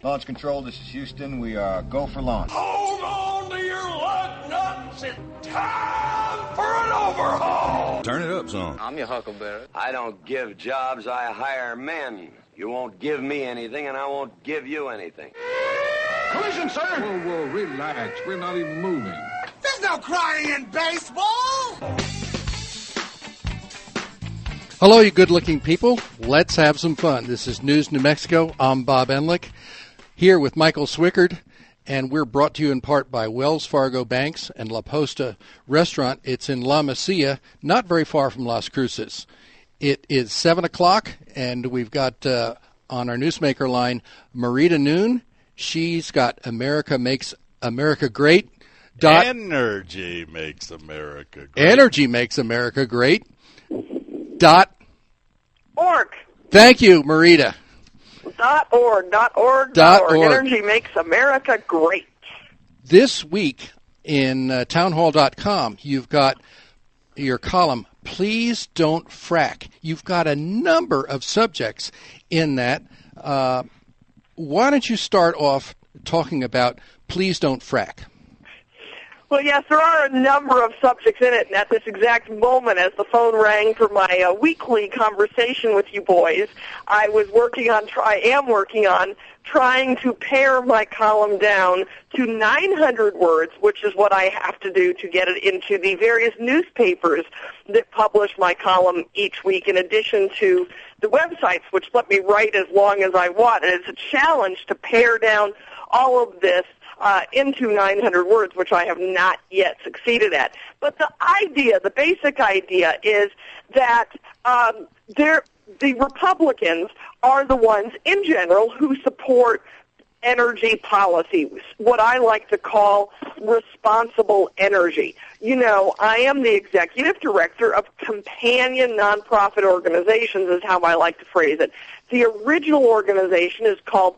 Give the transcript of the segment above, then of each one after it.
Launch control, this is Houston. We are go for launch. Hold on to your lug nuts. It's time for an overhaul. Turn it up some. I'm your huckleberry. I don't give jobs, I hire men. You won't give me anything, and I won't give you anything. Collision, sir. Whoa, relax. We're not even moving. There's no crying in baseball. Hello, you good-looking people. Let's have some fun. This is News New Mexico. I'm Bob Enlick, here with Michael Swickard, and we're brought to you in part by Wells Fargo Banks and La Posta Restaurant. It's in La Mesilla, not very far from Las Cruces. It is 7 o'clock, and we've got on our newsmaker line Marita Noon. She's got America Makes America Great. Energy makes America great. Energy makes America great. .org. Thank you, Marita. .org. Energy makes America great. This week in townhall.com, you've got your column, Please Don't Frack. You've got a number of subjects in that. Why don't you start off talking about Please Don't Frack? Well, yes, there are a number of subjects in it, and at this exact moment, as the phone rang for my weekly conversation with you boys, I am working on trying to pare my column down to 900 words, which is what I have to do to get it into the various newspapers that publish my column each week, in addition to the websites, which let me write as long as I want. And it's a challenge to pare down all of this into 900 words, which I have not yet succeeded at. But the basic idea is that the Republicans are the ones, in general, who support energy policy, what I like to call responsible energy. You know, I am the executive director of companion nonprofit organizations, is how I like to phrase it. The original organization is called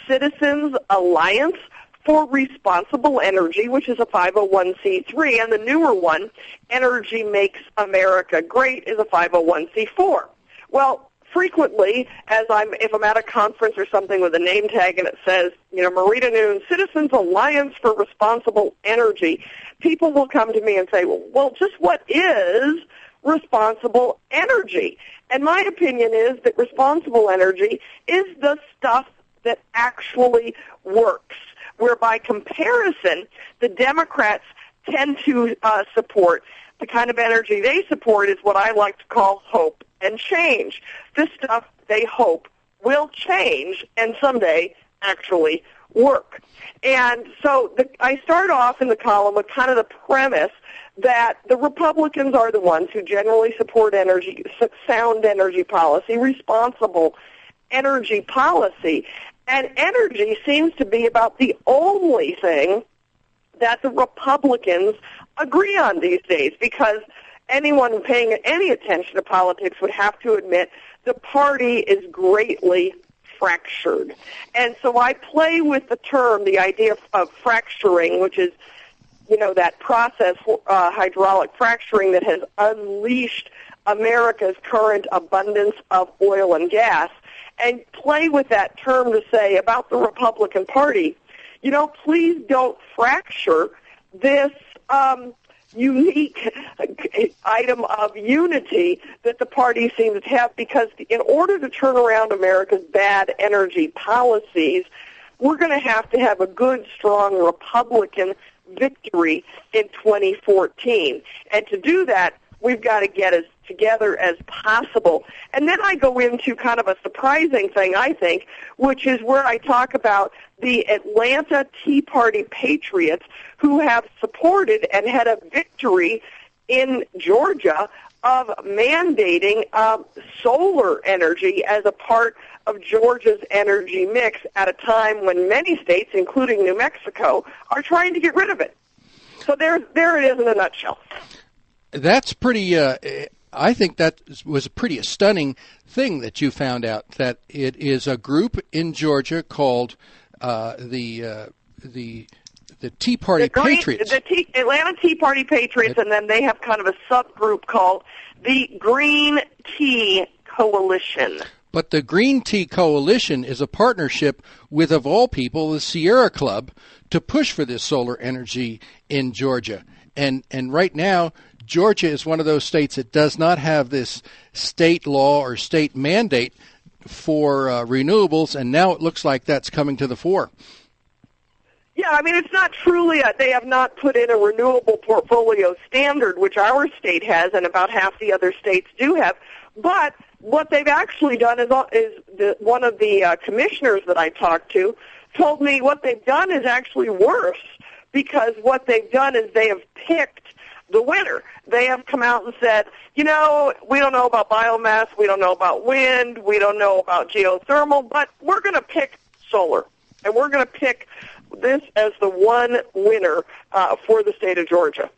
Citizens Alliance for Responsible Energy, which is a 501c3, and the newer one, Energy Makes America Great, is a 501c4. Well, frequently, if I'm at a conference or something with a name tag and it says, Marita Noon, Citizens Alliance for Responsible Energy, people will come to me and say, well, just what is responsible energy? And my opinion is that responsible energy is the stuff that actually works, where by comparison, the Democrats tend to support the kind of energy they support is what I like to call hope and change. This stuff they hope will change and someday actually work. And so I start off in the column with kind of the premise that the Republicans are the ones who generally support sound energy policy, responsible energy policy. And energy seems to be about the only thing that the Republicans agree on these days, because anyone paying any attention to politics would have to admit the party is greatly fractured. And so I play with the term, the idea of fracturing, which is, that process, hydraulic fracturing, that has unleashed America's current abundance of oil and gas, and play with that term to say about the Republican Party, please don't fracture this unique item of unity that the party seems to have, because in order to turn around America's bad energy policies, we're going to have a good, strong Republican victory in 2014. And to do that, we've got to get as together as possible. And then I go into kind of a surprising thing, I think, which is where I talk about the Atlanta Tea Party patriots who have supported and had a victory in Georgia of mandating solar energy as a part of Georgia's energy mix at a time when many states, including New Mexico, are trying to get rid of it. So there it is in a nutshell. That's pretty, I think that was a pretty stunning thing that you found out, that it is a group in Georgia called the Tea Party Patriots. The Atlanta Tea Party Patriots, and then they have kind of a subgroup called the Green Tea Coalition. But the Green Tea Coalition is a partnership with, of all people, the Sierra Club to push for this solar energy in Georgia. And right now, Georgia is one of those states that does not have this state law or state mandate for renewables, and now it looks like that's coming to the fore. Yeah, I mean, it's not truly they have not put in a renewable portfolio standard, which our state has and about half the other states do have. But what they've actually done is one of the commissioners that I talked to told me what they've done is actually worse, because what they've done is they have picked the winner. They have come out and said, we don't know about biomass, we don't know about wind, we don't know about geothermal, but we're going to pick solar, and we're going to pick this as the one winner for the state of Georgia.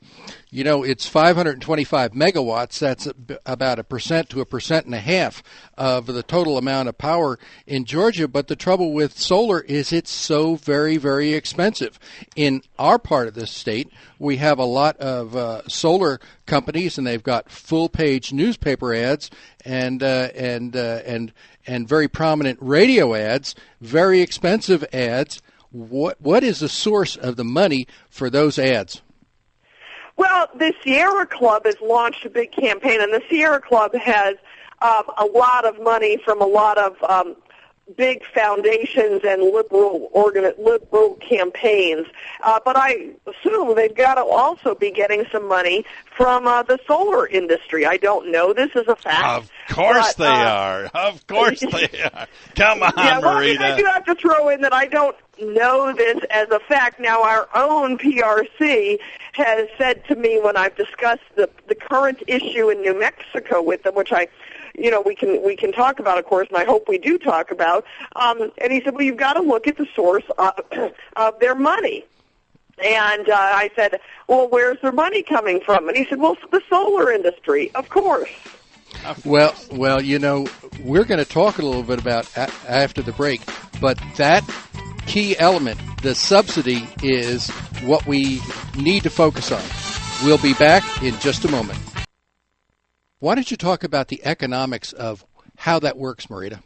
It's 525 megawatts. That's about 1% to 1.5% of the total amount of power in Georgia. But the trouble with solar is it's so very, very expensive. In our part of the state, we have a lot of solar companies, and they've got full-page newspaper ads and very prominent radio ads, very expensive ads. What is the source of the money for those ads? Well, the Sierra Club has launched a big campaign, and the Sierra Club has a lot of money from a lot of big foundations and liberal campaigns. But I assume they've got to also be getting some money from the solar industry. I don't know. This is a fact. Of course they are. Of course they are. Come on, yeah, well, Marita. I do have to throw in that I don't know this as a fact. Now, our own PRC has said to me when I've discussed the current issue in New Mexico with them, which we can talk about, of course, and I hope we do talk about. And he said, well, you've got to look at the source of their money. And I said, well, where's their money coming from? And he said, well, the solar industry, of course. Well, we're going to talk a little bit about after the break, but that key element, the subsidy, is what we need to focus on. We'll be back in just a moment. Why don't you talk about the economics of how that works, Marita?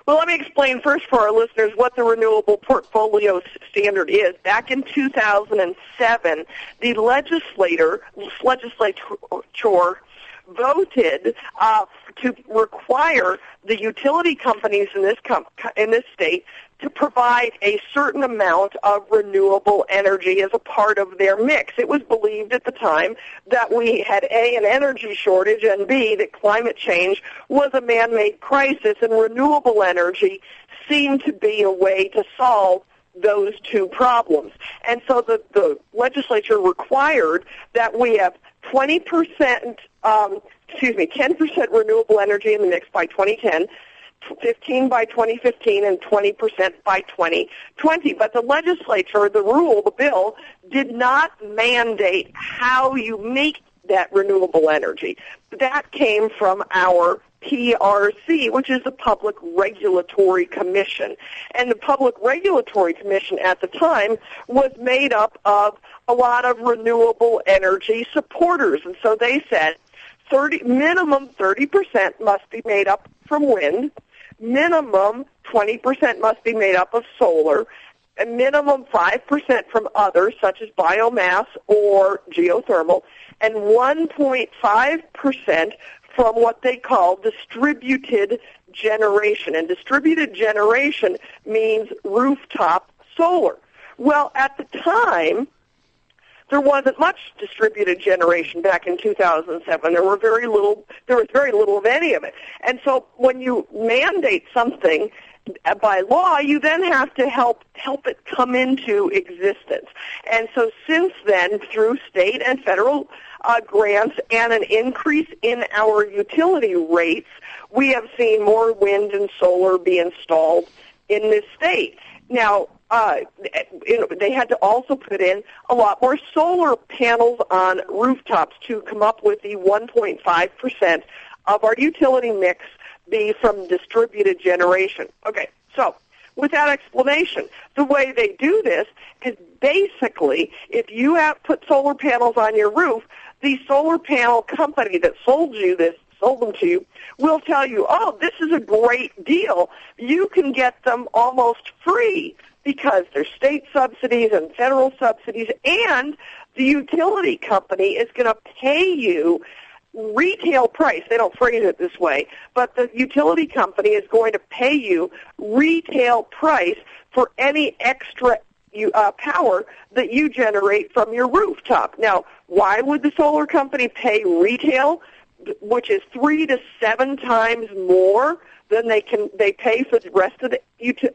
Well, let me explain first for our listeners what the Renewable Portfolio Standard is. Back in 2007, the legislature voted to require the utility companies in this state to provide a certain amount of renewable energy as a part of their mix. It was believed at the time that we had A, an energy shortage, and B, that climate change was a man-made crisis, and renewable energy seemed to be a way to solve those two problems. And so the legislature required that we have 10% renewable energy in the mix by 2010, 15 by 2015, and 20% by 2020. But the legislature, the bill, did not mandate how you make that renewable energy. That came from our PRC, which is the Public Regulatory Commission. And the Public Regulatory Commission at the time was made up of a lot of renewable energy supporters. And so they said minimum 30% must be made up from wind, minimum 20% must be made up of solar, a minimum 5% from others, such as biomass or geothermal, and 1.5% from what they call distributed generation. And distributed generation means rooftop solar. Well, at the time, there wasn't much distributed generation back in 2007. There was very little of any of it. And so when you mandate something by law, you then have to help it come into existence. And so since then, through state and federal grants and an increase in our utility rates, we have seen more wind and solar be installed in this state. Now, they had to also put in a lot more solar panels on rooftops to come up with the 1.5% of our utility mix be from distributed generation. Okay, so with that explanation, the way they do this is basically if you have put solar panels on your roof, the solar panel company that sold you this sold them to you will tell you, oh, this is a great deal. You can get them almost free because there's state subsidies and federal subsidies, and the utility company is going to pay you retail price. They don't phrase it this way, but the utility company is going to pay you retail price for any extra power that you generate from your rooftop. Now, why would the solar company pay retail, which is 3 to 7 times more than they pay for the rest of the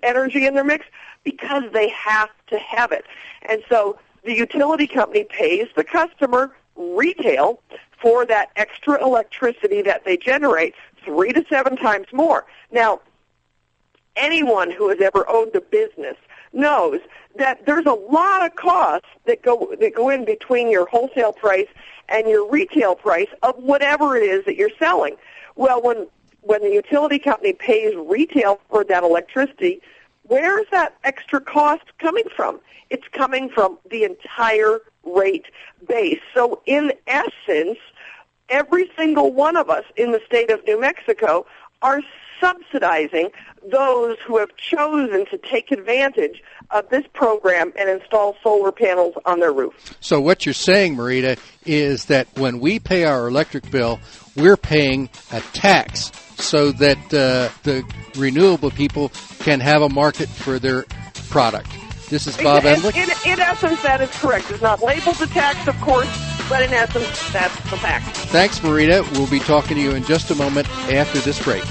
energy in their mix? Because they have to have it. And so the utility company pays the customer retail for that extra electricity that they generate 3 to 7 times more. Now, anyone who has ever owned a business knows that there's a lot of costs that go in between your wholesale price and your retail price of whatever it is that you're selling. Well, when the utility company pays retail for that electricity, where's that extra cost coming from? It's coming from the entire rate base. So in essence, every single one of us in the state of New Mexico are subsidizing those who have chosen to take advantage of this program and install solar panels on their roof. So what you're saying, Marita, is that when we pay our electric bill, we're paying a tax so that the renewable people can have a market for their product. This is Bob Endlich. In essence, that is correct. It's not labeled a tax, of course, but in essence, that's the fact. Thanks, Marita. We'll be talking to you in just a moment after this break.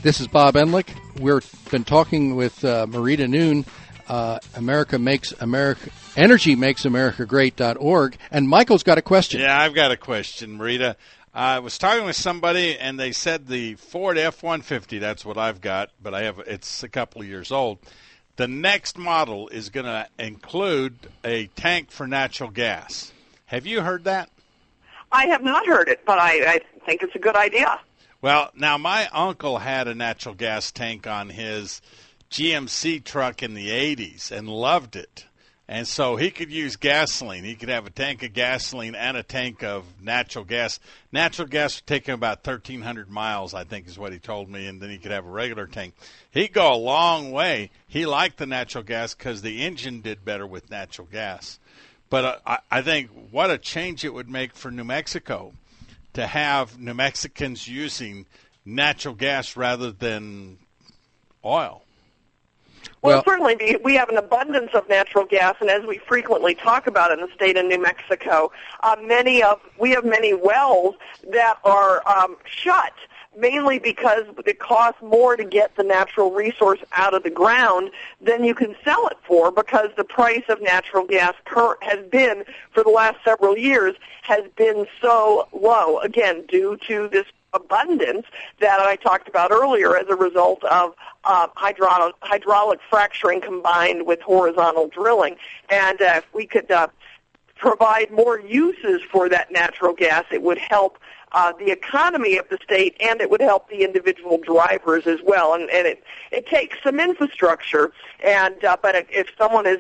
This is Bob Endlich. We've been talking with Marita Noon, EnergyMakesAmerica.org, and Michael's got a question. Yeah, I've got a question, Marita. I was talking with somebody, and they said the Ford F-150, that's what I've got, but it's a couple of years old. The next model is going to include a tank for natural gas. Have you heard that? I have not heard it, but I think it's a good idea. Well, now my uncle had a natural gas tank on his GMC truck in the 80s and loved it. And so he could use gasoline. He could have a tank of gasoline and a tank of natural gas. Natural gas would take him about 1,300 miles, I think is what he told me, and then he could have a regular tank. He'd go a long way. He liked the natural gas because the engine did better with natural gas. But I think what a change it would make for New Mexico to have New Mexicans using natural gas rather than oil. Well, certainly we have an abundance of natural gas, and as we frequently talk about in the state of New Mexico, we have many wells that are shut, mainly because it costs more to get the natural resource out of the ground than you can sell it for, because the price of natural gas has been, for the last several years, has been so low, again, due to this abundance that I talked about earlier as a result of hydraulic fracturing combined with horizontal drilling. And if we could provide more uses for that natural gas, it would help the economy of the state, and it would help the individual drivers as well. And it takes some infrastructure, but if someone is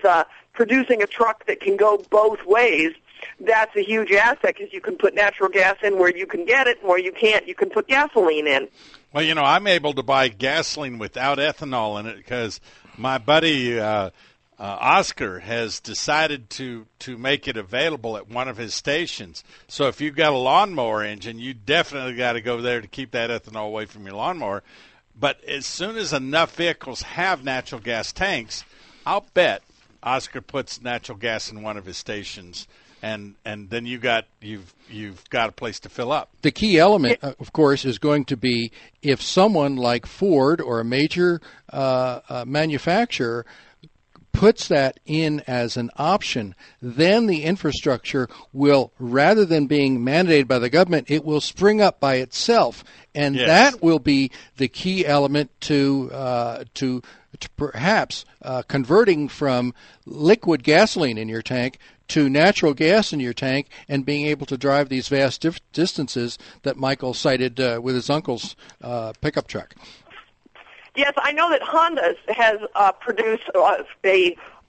producing a truck that can go both ways, that's a huge asset, because you can put natural gas in where you can get it, and where you can't, you can put gasoline in. Well, I'm able to buy gasoline without ethanol in it because my buddy Oscar has decided to make it available at one of his stations. So if you've got a lawnmower engine, you definitely got to go there to keep that ethanol away from your lawnmower. But as soon as enough vehicles have natural gas tanks, I'll bet Oscar puts natural gas in one of his stations. And then you've got a place to fill up. The key element, of course, is going to be if someone like Ford or a major manufacturer puts that in as an option, then the infrastructure will, rather than being mandated by the government, it will spring up by itself, and yes, that will be the key element to perhaps converting from liquid gasoline in your tank to natural gas in your tank, and being able to drive these vast distances that Michael cited with his uncle's pickup truck. Yes, I know that Honda has produced a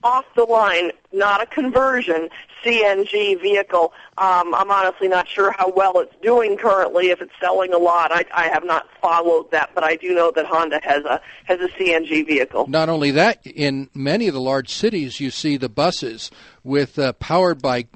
off the line, not a conversion, CNG vehicle. I'm honestly not sure how well it's doing currently, if it's selling a lot. I have not followed that, but I do know that Honda has a CNG vehicle. Not only that, in many of the large cities, you see the buses with powered by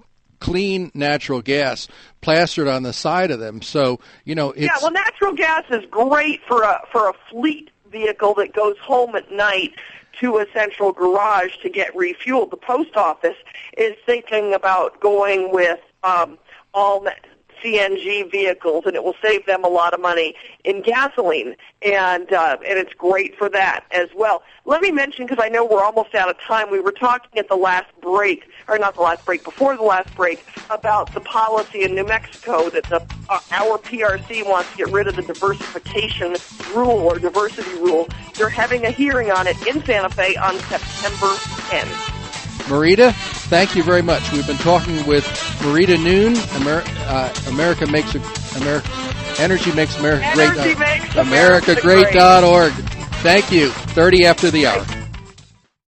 clean natural gas plastered on the side of them. So, it's... natural gas is great for a fleet vehicle that goes home at night to a central garage to get refueled. The post office is thinking about going with all CNG vehicles, and it will save them a lot of money in gasoline, and it's great for that as well. Let me mention, because I know we're almost out of time, we were talking at the last break, or not the last break, before the last break, about the policy in New Mexico that our PRC wants to get rid of the diversification rule or diversity rule. They're having a hearing on it in Santa Fe on September 10th. Marita, thank you very much. We've been talking with Marita Noon. Energy makes America great. Energy makes AmericaGreat.org. Thank you. 30 after the hour.